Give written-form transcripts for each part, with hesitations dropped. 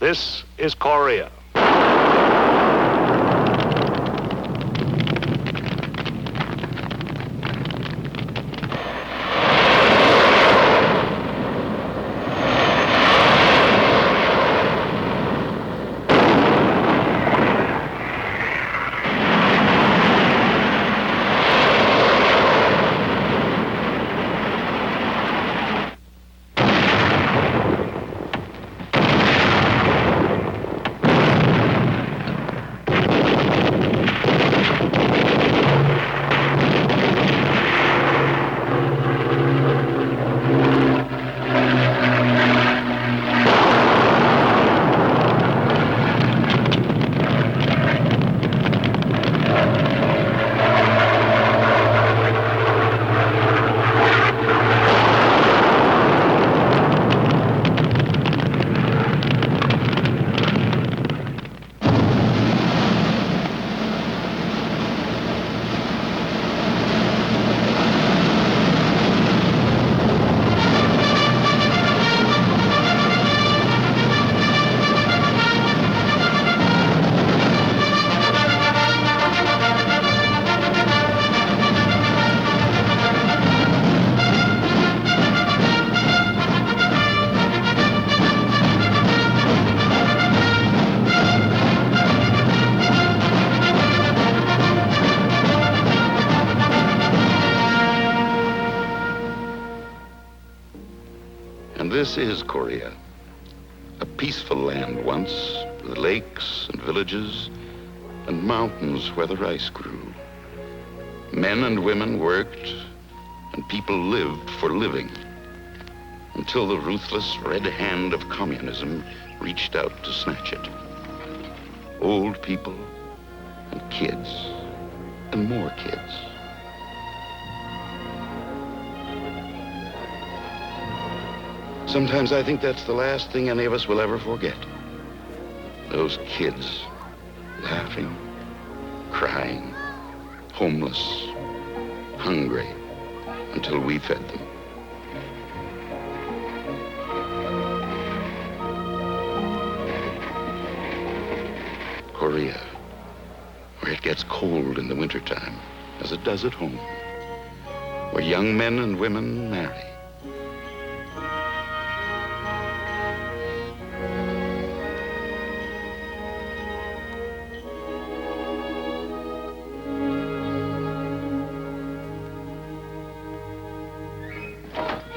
This is Korea. This is Korea, a peaceful land once, with lakes and villages and mountains where the rice grew. Men and women worked, and people lived for living, until the ruthless red hand of communism reached out to snatch it. Old people and kids and more kids. Sometimes I think that's the last thing any of us will ever forget. Those kids, laughing, crying, homeless, hungry, until we fed them. Korea, where it gets cold in the wintertime, as it does at home, where young men and women marry.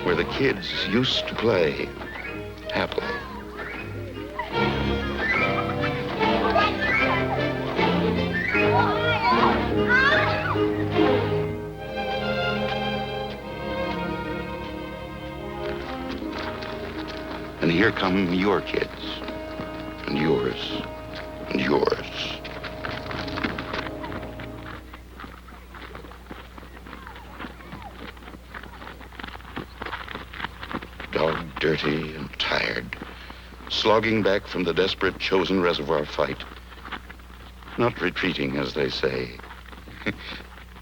Where the kids used to play happily. And here come your kids, and yours, and yours. Dog dirty and tired, slogging back from the desperate chosen reservoir fight. Not retreating, as they say,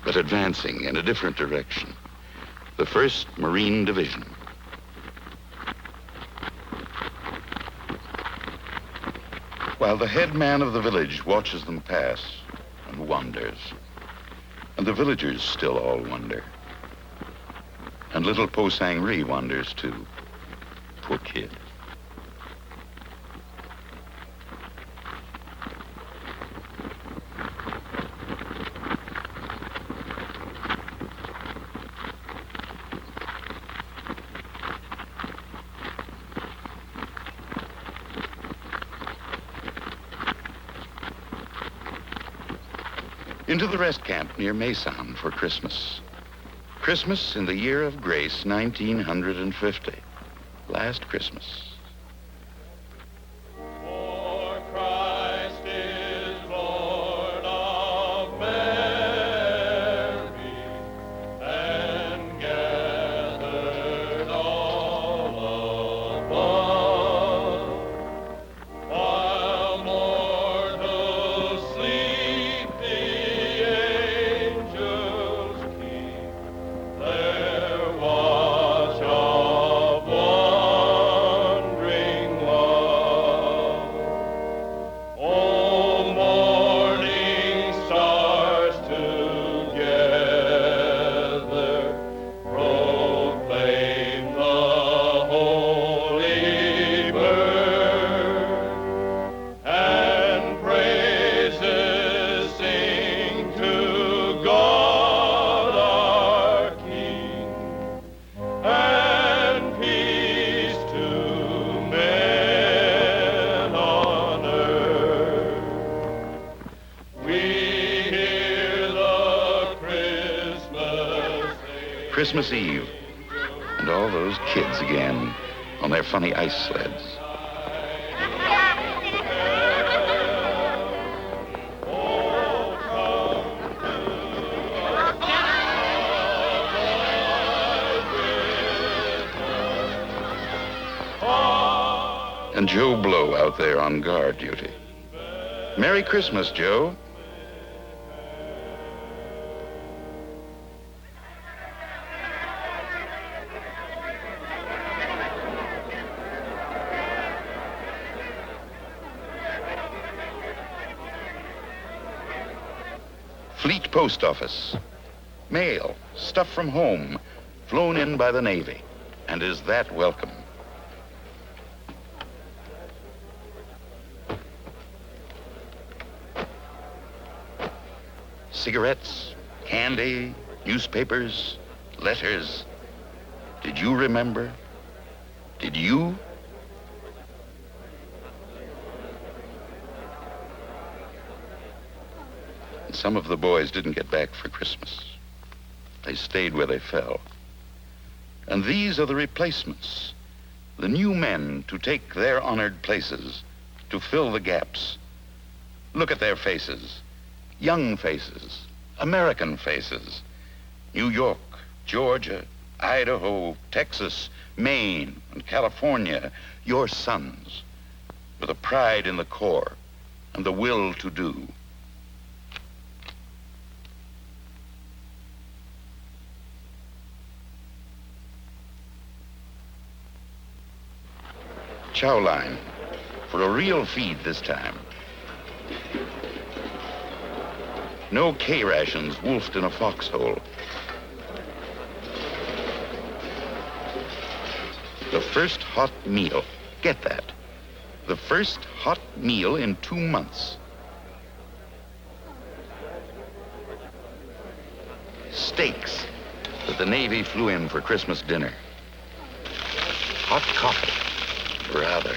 but advancing in a different direction. The 1st Marine Division. While the head man of the village watches them pass and wonders. And the villagers still all wonder. And little Po Sang-ri wonders too. Poor kid. Into the rest camp near Mason for Christmas. Christmas in the year of grace, 1950. Last Christmas. There was a Christmas Eve. And all those kids again on their funny ice sleds. And Joe Blow out there on guard duty. Merry Christmas, Joe. Fleet Post Office. Mail, stuff from home, flown in by the Navy. And is that welcome? Cigarettes, candy, newspapers, letters. Did you remember? Did you? Some of the boys didn't get back for Christmas. They stayed where they fell. And these are the replacements, the new men to take their honored places, to fill the gaps. Look at their faces. Young faces, American faces, New York, Georgia, Idaho, Texas, Maine, and California, your sons, with a pride in the core and the will to do. Chow line, for a real feed this time. No K-rations wolfed in a foxhole. The first hot meal, get that. The first hot meal in 2 months. Steaks that the Navy flew in for Christmas dinner. Hot coffee, rather.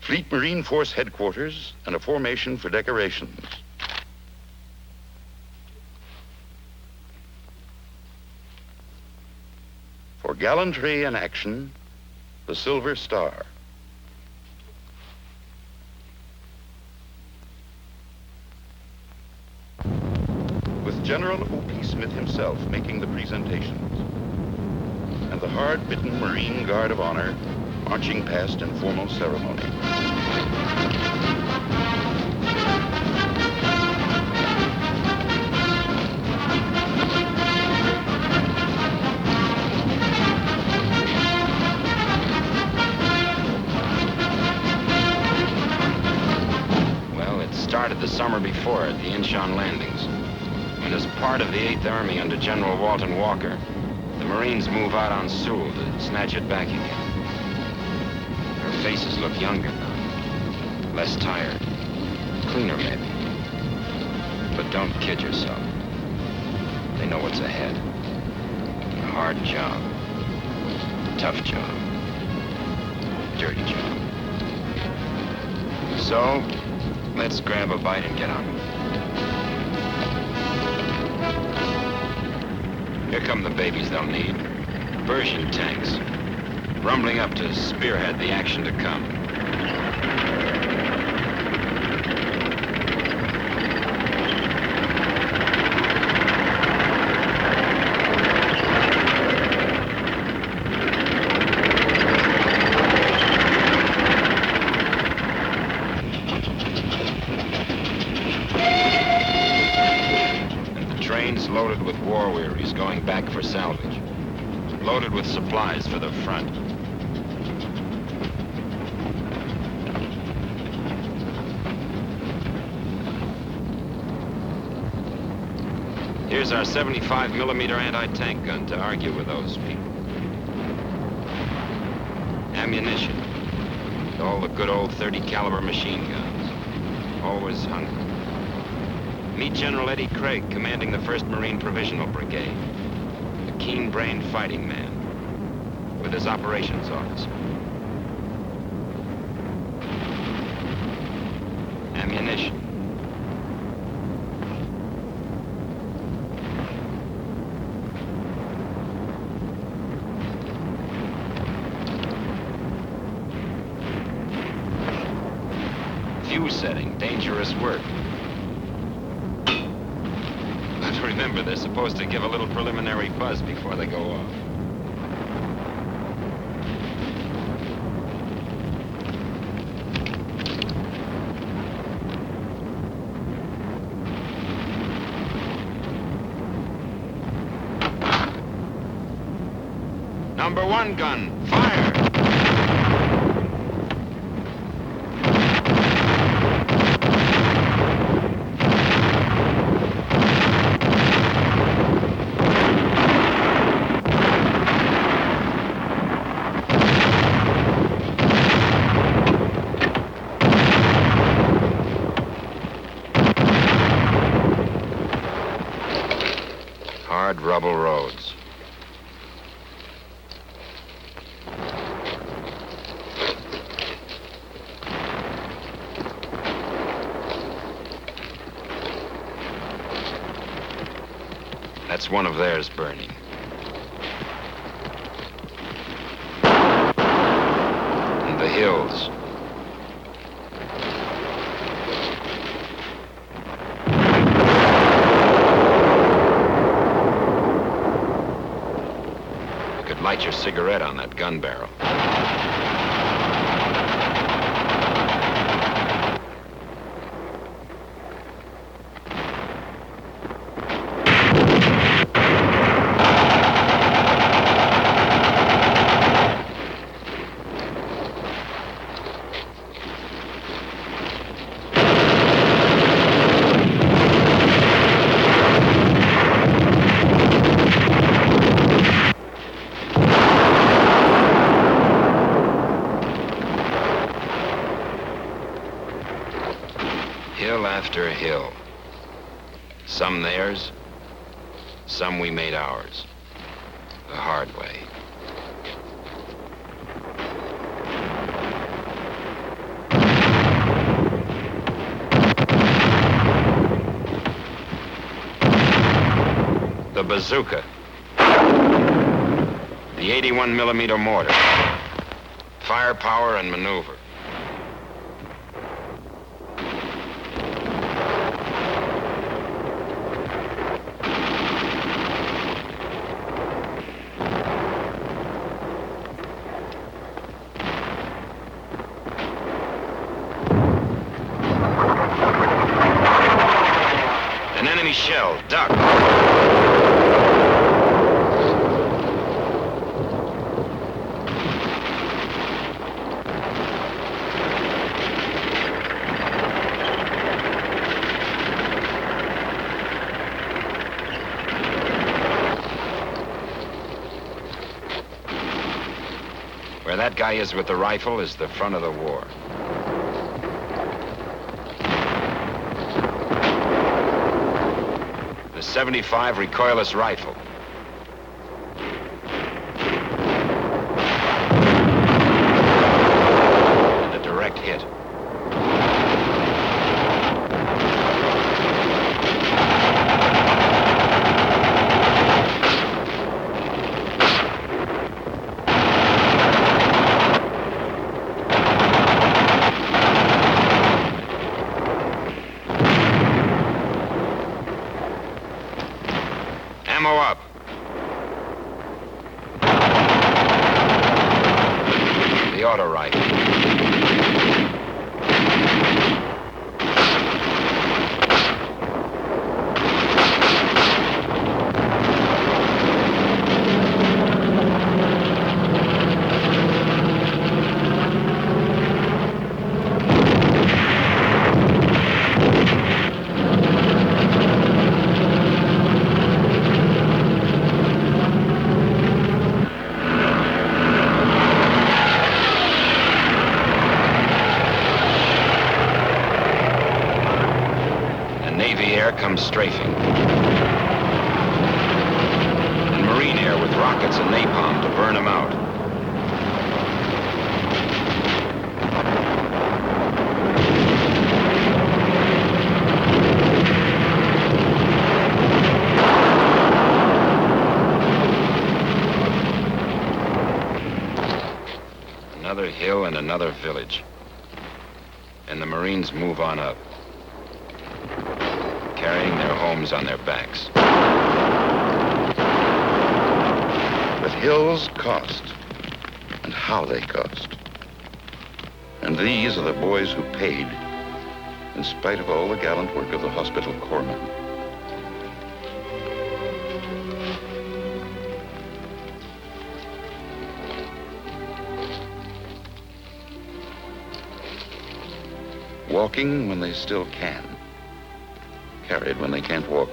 Fleet Marine Force headquarters and a formation for decorations. For gallantry and action, the Silver Star. With General O.P. Smith himself making the presentations, and the hard-bitten Marine Guard of Honor marching past in formal ceremony. Well, it started the summer before at the Incheon landings, when as part of the 8th Army under General Walton Walker, the Marines move out on Sewell to snatch it back again. Faces look younger now, less tired, cleaner maybe. But don't kid yourself. They know what's ahead. A hard job, tough job, dirty job. So, let's grab a bite and get on. Here come the babies they'll need. Pershing tanks. Rumbling up to spearhead the action to come. And the trains loaded with war wearies going back for salvage. Loaded with supplies for the front. Here's our 75mm anti-tank gun to argue with those people. Ammunition. And all the good old 30 caliber machine guns. Always hungry. Meet General Eddie Craig, commanding the 1st Marine Provisional Brigade. A keen-brained fighting man. with his operations officer. Ammunition. Fuse setting, dangerous work. But remember, they're supposed to give a little preliminary buzz before they go off. Number 1 gun, fire! Hard rubble roads. That's one of theirs burning. And the hills. You could light your cigarette on that gun barrel. Hill after hill. Some theirs, some we made ours. The hard way. The bazooka. The 81mm mortar. Firepower and maneuver. An enemy shell, duck. Where that guy is with the rifle is the front of the war. The .75 recoilless rifle. And a direct hit. Ammo up. The auto rifle. Navy air comes strafing. And Marine air with rockets and napalm to burn them out. kill in another village. And the Marines move on up, carrying their homes on their backs. But hills cost, and how they cost. And these are the boys who paid, in spite of all the gallant work of the hospital corpsmen. Walking when they still can. Carried when they can't walk.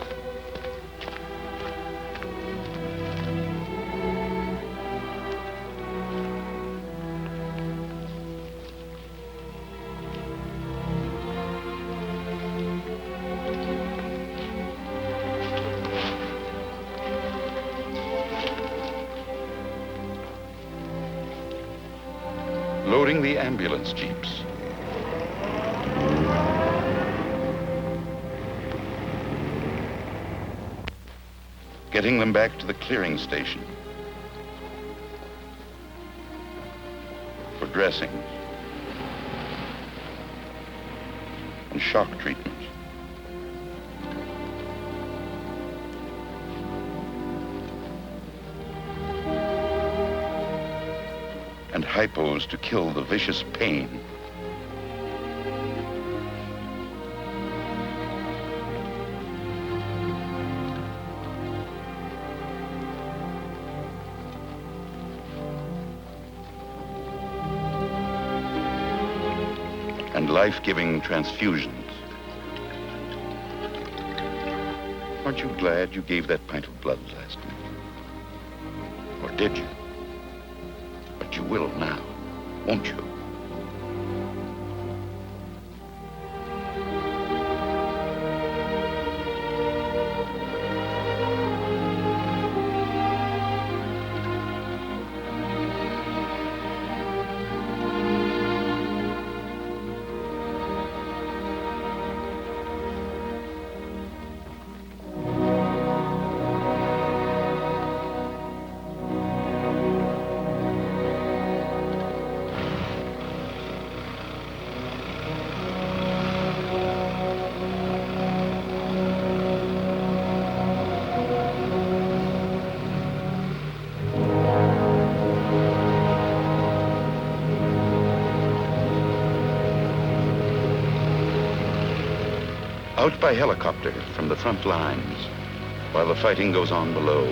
Loading the ambulance jeeps. Getting them back to the clearing station for dressings and shock treatment. And hypos to kill the vicious pain. And life-giving transfusions. Aren't you glad you gave that pint of blood last night? Or did you? But you will now, won't you? Out by helicopter from the front lines, while the fighting goes on below.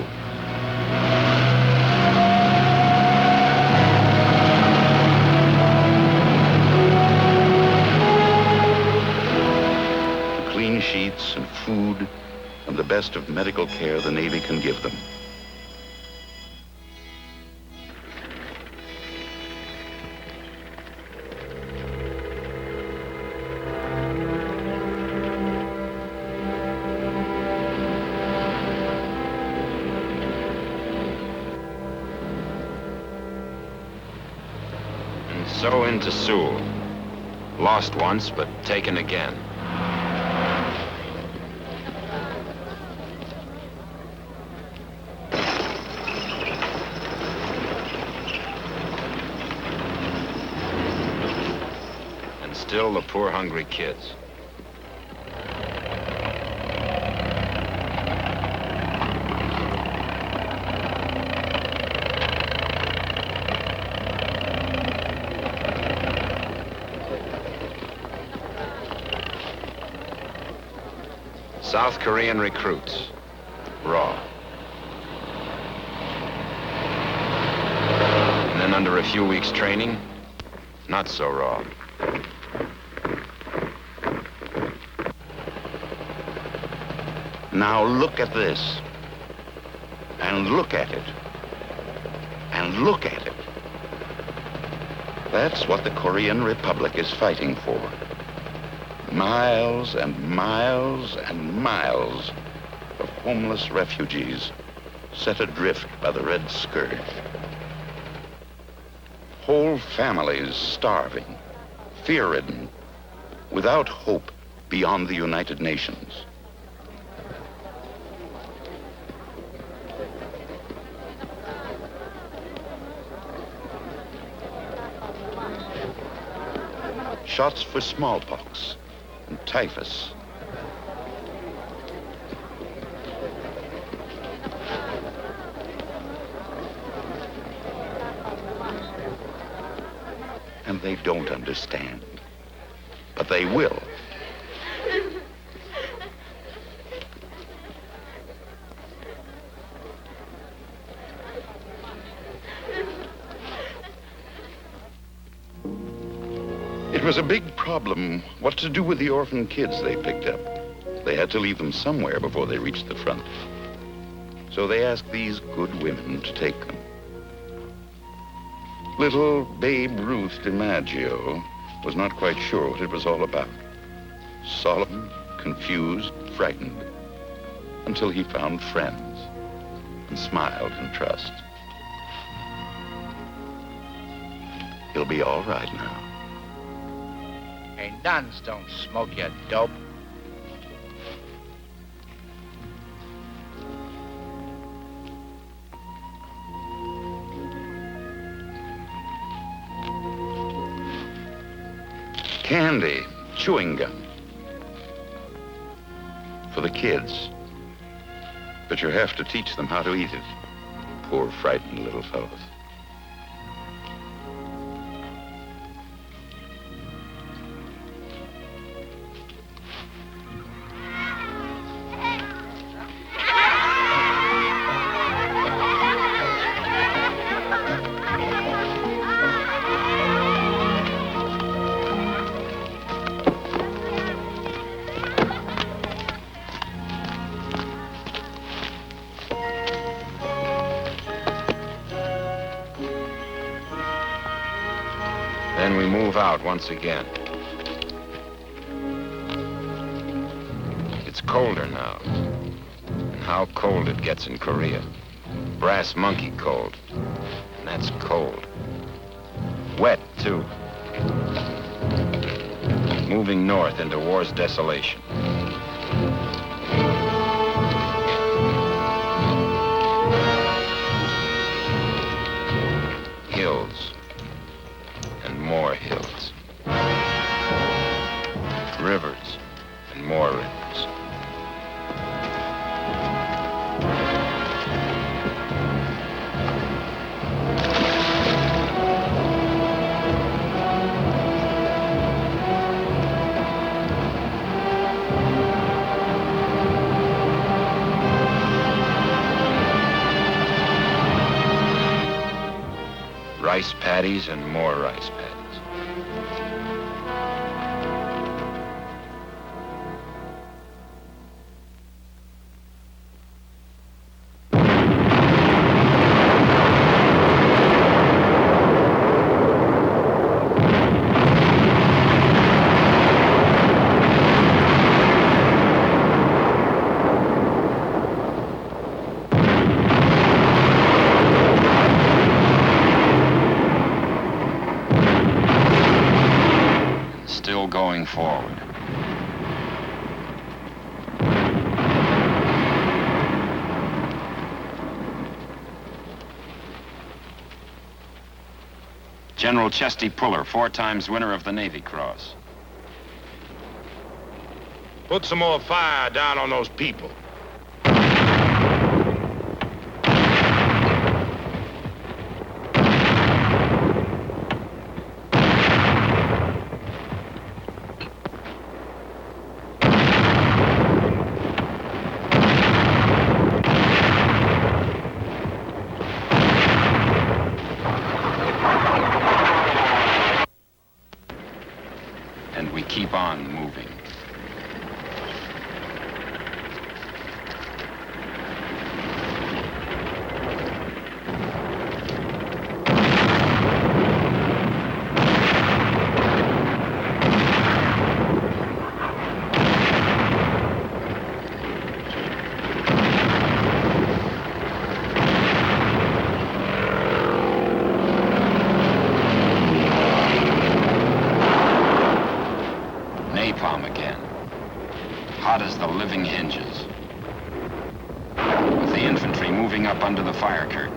Clean sheets and food and the best of medical care the Navy can give them. So into Sewell. Lost once, but taken again. And still the poor hungry kids. South Korean recruits, raw. And then under a few weeks' training, not so raw. Now look at this, and look at it, and look at it. That's what the Korean Republic is fighting for. Miles and miles and miles of homeless refugees set adrift by the Red Scourge. Whole families starving, fear-ridden, without hope beyond the United Nations. shots for smallpox and typhus. And they don't understand, but they will. It was a big problem what to do with the orphan kids they picked up. They had to leave them somewhere before they reached the front. So they asked these good women to take them. Little Babe Ruth DiMaggio was not quite sure what it was all about. Solemn, confused, frightened, until he found friends and smiled in trust. He'll be all right now. Hey, nuns don't smoke, you dope. Candy, chewing gum. For the kids. But you have to teach them how to eat it. Poor, frightened little fellows. Then we move out once again. It's colder now. And how cold it gets in Korea. Brass monkey cold. And that's cold. Wet, too. Moving north into war's desolation. Hills. And more hills. Rivers and more rivers. Rice paddies and more rice paddies. Still going forward. General Chesty Puller, 4 times winner of the Navy Cross. Put some more fire down on those people. And we keep on moving. Napalm again. Hot as the living hinges. With the infantry moving up under the fire curtain.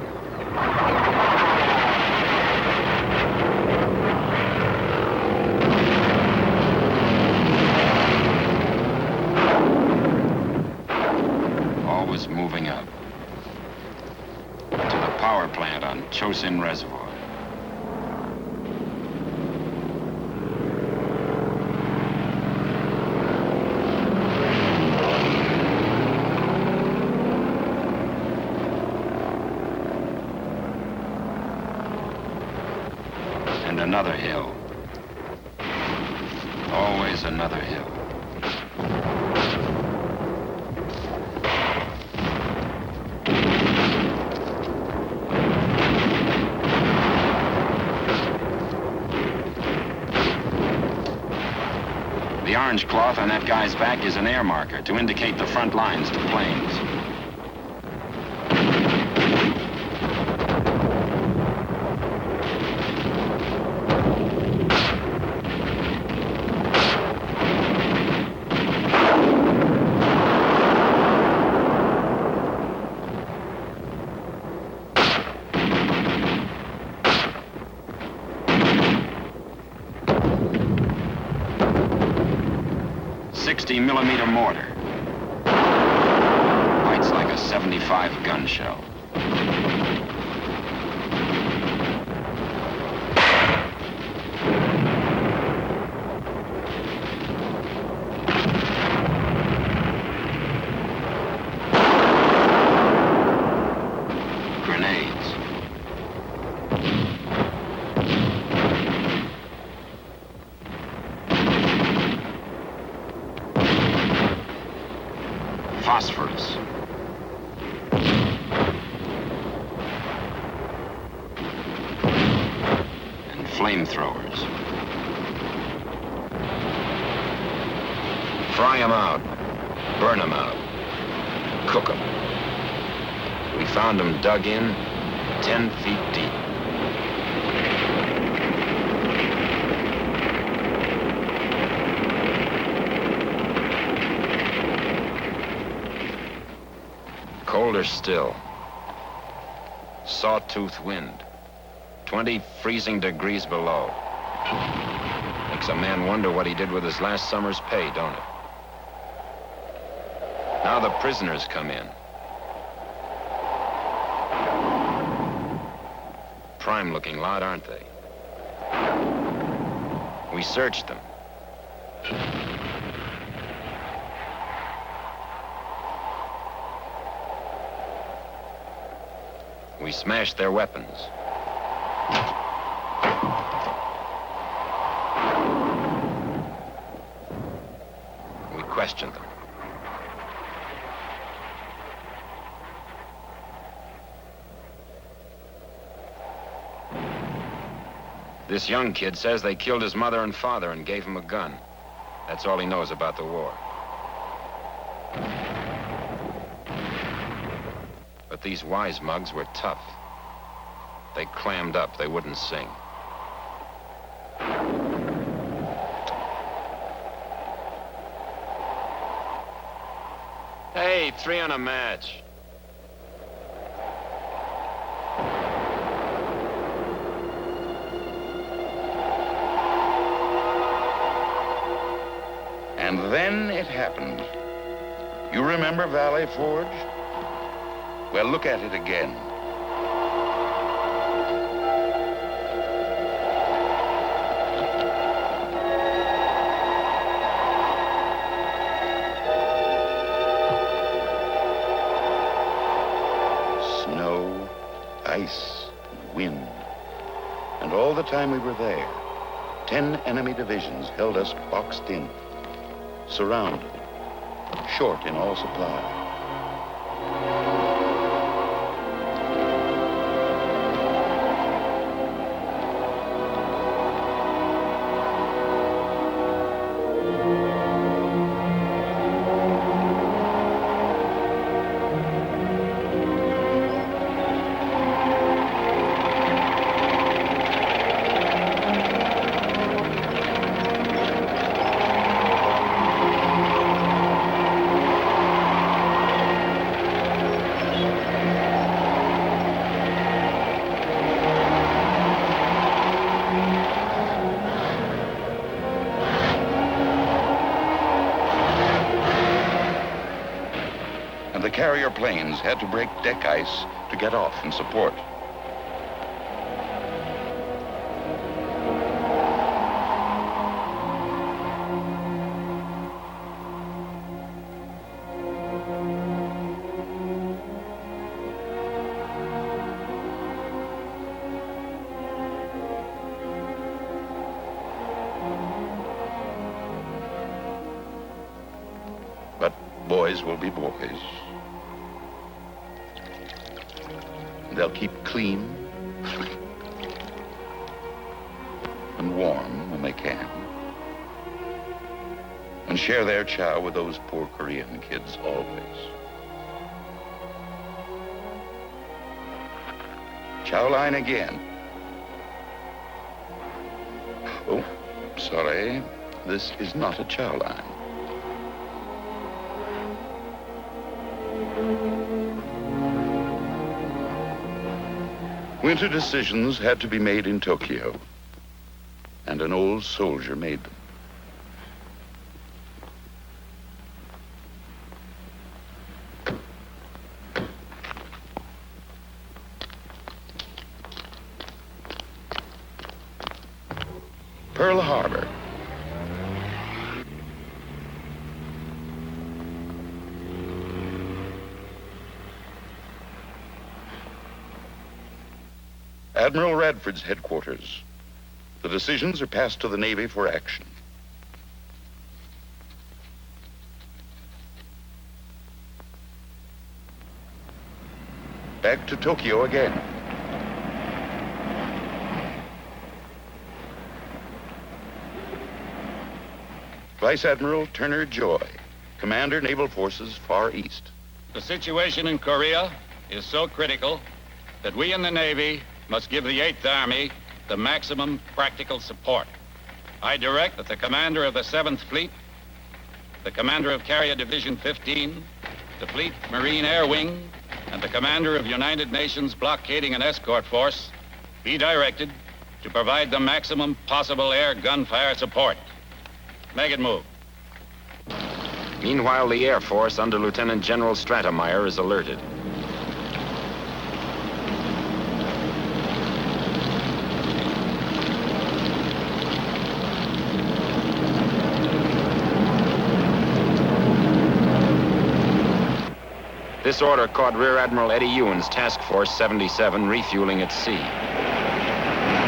was moving up. To the power plant on Chosin Reservoir. And another hill. Always another hill. The orange cloth on that guy's back is an air marker to indicate the front lines to planes. .60-millimeter mortar. Bites like a 75 gun shell. Grenades. Phosphorus. And flamethrowers. Fry them out. Burn them out. Cook them. We found them dug in 10 feet deep. Colder still. Sawtooth wind. 20 freezing degrees below. Makes a man wonder what he did with his last summer's pay, don't it? Now the prisoners come in. Prime-looking lot, aren't they? We searched them. We smashed their weapons. We questioned them. This young kid says they killed his mother and father and gave him a gun. That's all he knows about the war. But these wise mugs were tough. They clammed up, they wouldn't sing. Hey, 3 on a match. And then it happened. You remember Valley Forge? Well, look at it again. Snow, ice, wind. And all the time we were there, 10 enemy divisions held us boxed in, surrounded, short in all supply. and the carrier planes had to break deck ice to get off and support. But boys will be boys. They'll keep clean and warm when they can, and share their chow with those poor Korean kids always. Chow line again. Oh, sorry, this is not a chow line. Winter decisions had to be made in Tokyo, and an old soldier made them. Pearl Harbor. Admiral Radford's headquarters. The decisions are passed to the Navy for action. Back to Tokyo again. Vice Admiral Turner Joy, Commander, Naval Forces, Far East. The situation in Korea is so critical that we in the Navy must give the 8th Army the maximum practical support. I direct that the commander of the 7th Fleet, the commander of Carrier Division 15, the Fleet Marine Air Wing, and the commander of United Nations Blockading and Escort Force be directed to provide the maximum possible air gunfire support. Make it move. Meanwhile, the Air Force under Lieutenant General Stratemeyer is alerted. This order caught Rear Admiral Eddie Ewan's Task Force 77 refueling at sea,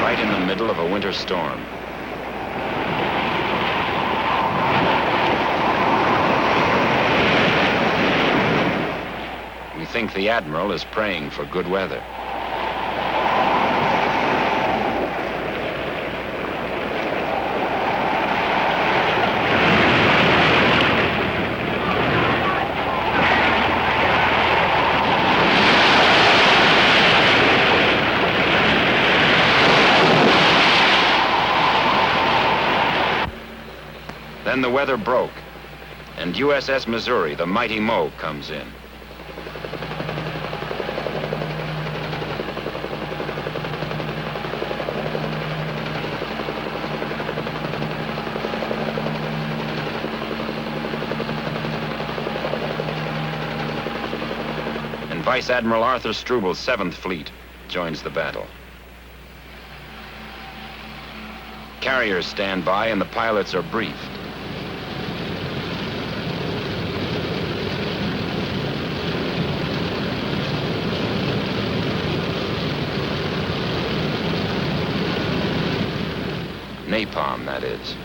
right in the middle of a winter storm. We think the Admiral is praying for good weather. Then the weather broke, and USS Missouri, the mighty Mo, comes in. And Vice Admiral Arthur Struble's 7th Fleet joins the battle. Carriers stand by and the pilots are briefed. Napalm, that is.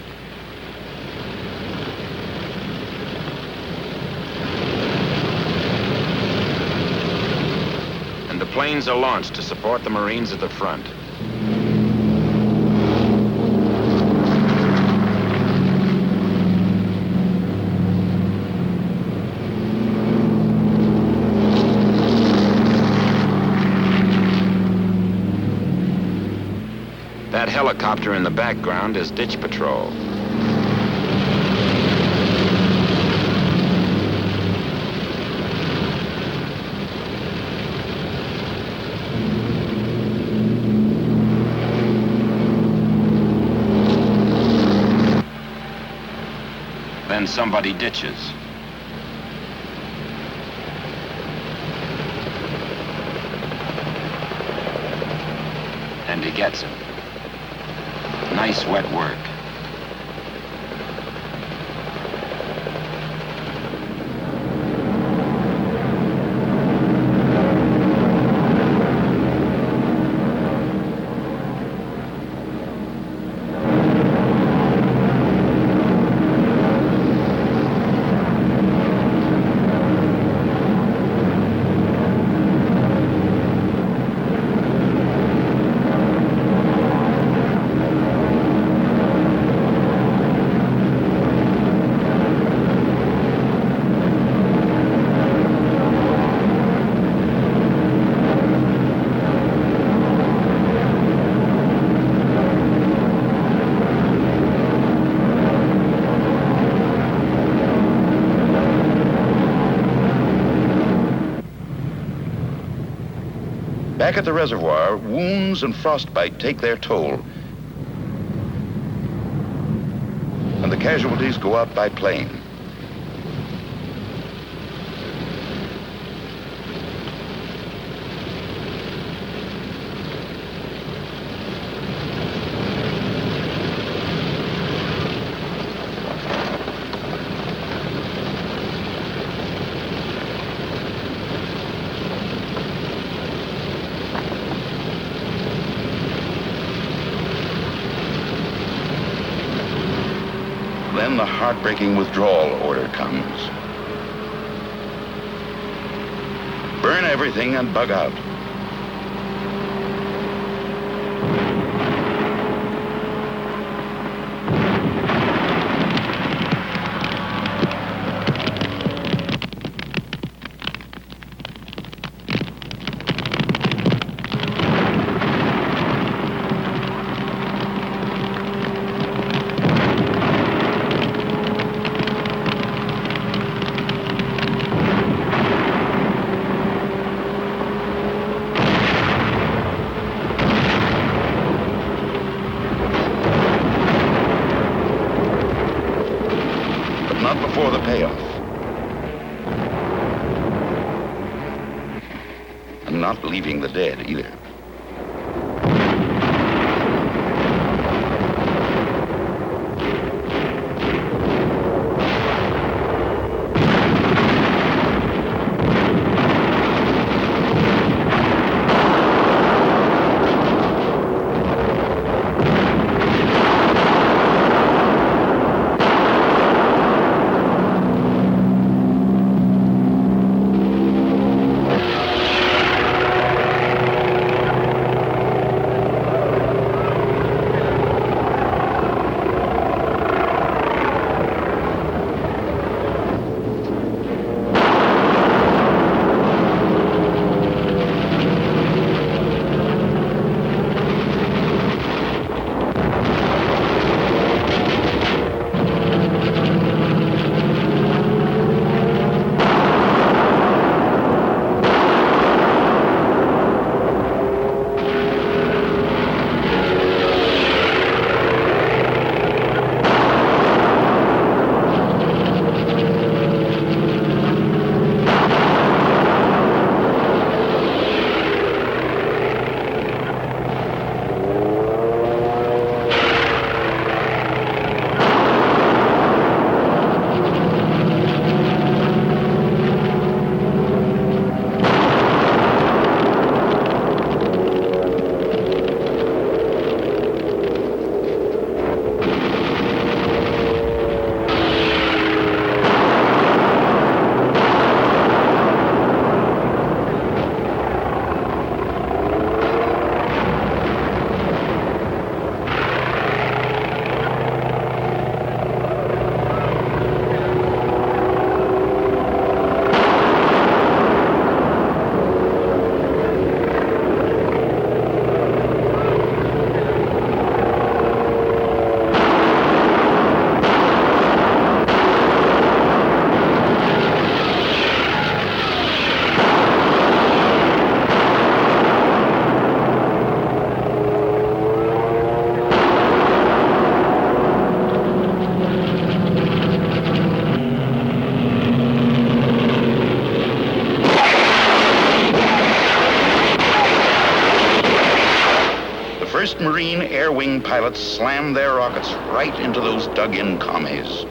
And the planes are launched to support the Marines at the front. That helicopter in the background is ditch patrol. Then somebody ditches. gets him. Nice wet work. Back at the reservoir, wounds and frostbite take their toll. And the casualties go out by plane. Then the heartbreaking withdrawal order comes. Burn everything and bug out. Not before the payoff. And not leaving the dead either. first Marine Air Wing pilots slammed their rockets right into those dug-in commies.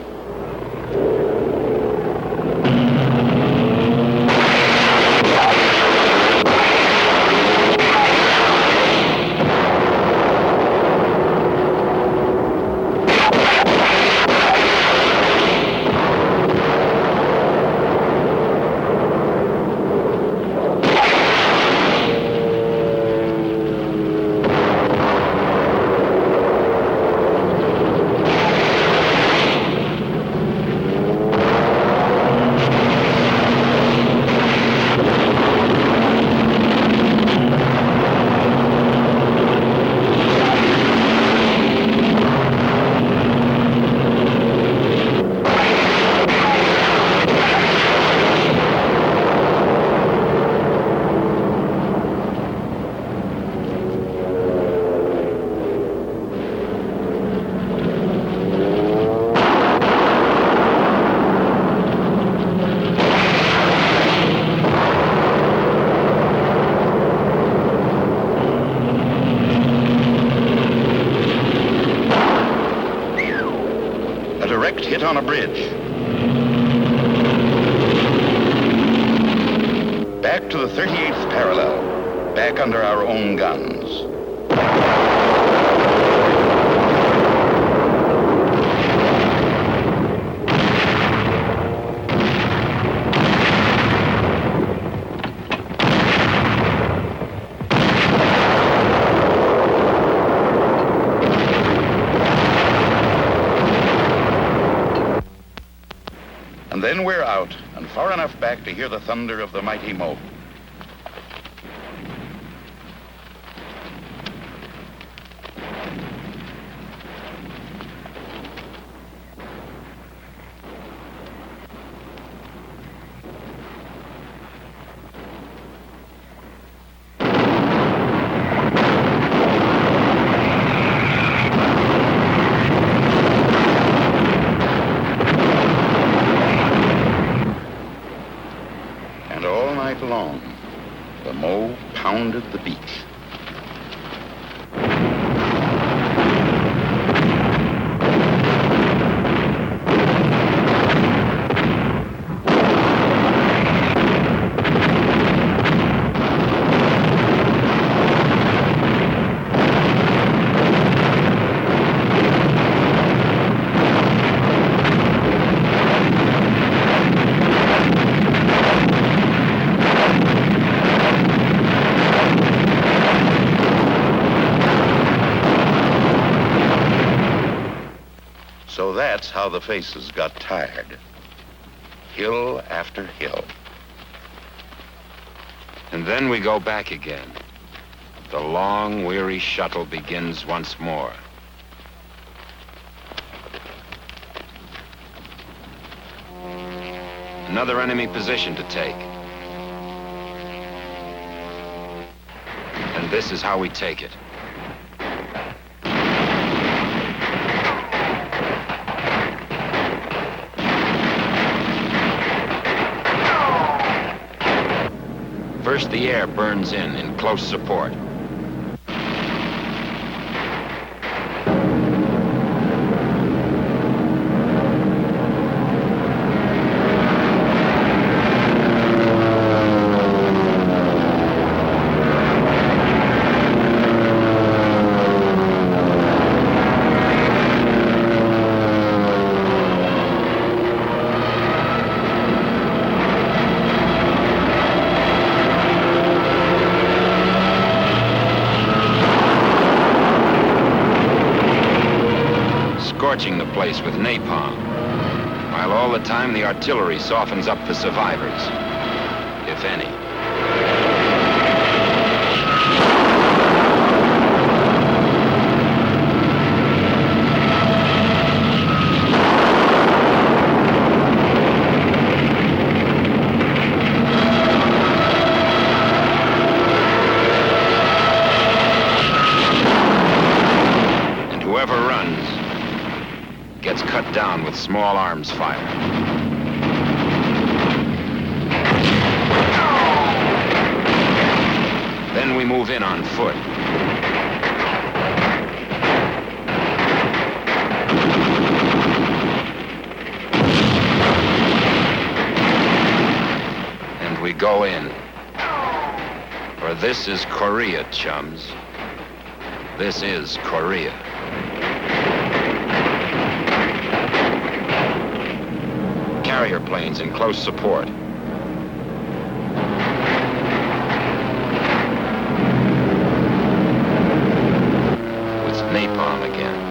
Hit on a bridge. Back to the 38th parallel, back under our own guns. And then we're out, and far enough back to hear the thunder of the mighty Moe. Long, the Moe pounded the beach. So that's how the faces got tired. Hill after hill. And then we go back again. The long, weary shuttle begins once more. Another enemy position to take. And this is how we take it. First, the air burns in close support. Scorching the place with napalm, while all the time the artillery softens up the survivors, if any. And whoever runs gets cut down with small arms fire. Then we move in on foot. go in. For this is Korea, chums. This is Korea. Carrier planes in close support. It's napalm again.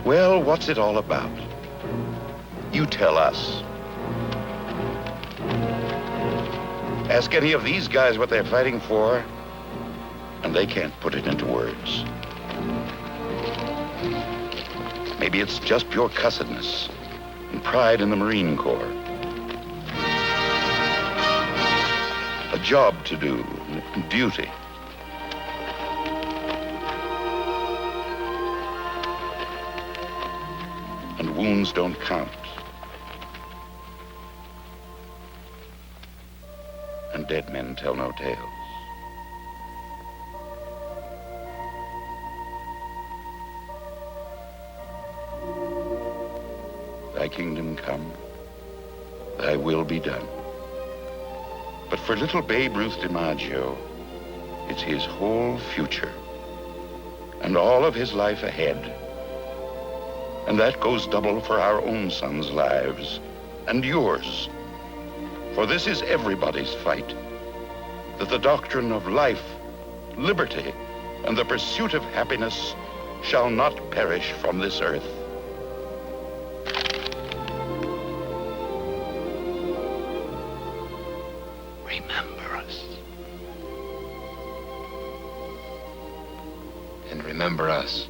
Well, what's it all about? You tell us. Ask any of these guys what they're fighting for, and they can't put it into words. Maybe it's just pure cussedness and pride in the Marine Corps. A job to do, duty. And wounds don't count. And dead men tell no tales. Thy kingdom come, thy will be done. But for little Babe Ruth DiMaggio, it's his whole future and all of his life ahead. And that goes double for our own sons' lives and yours. For this is everybody's fight, that the doctrine of life, liberty, and the pursuit of happiness shall not perish from this earth. Remember us. And remember us.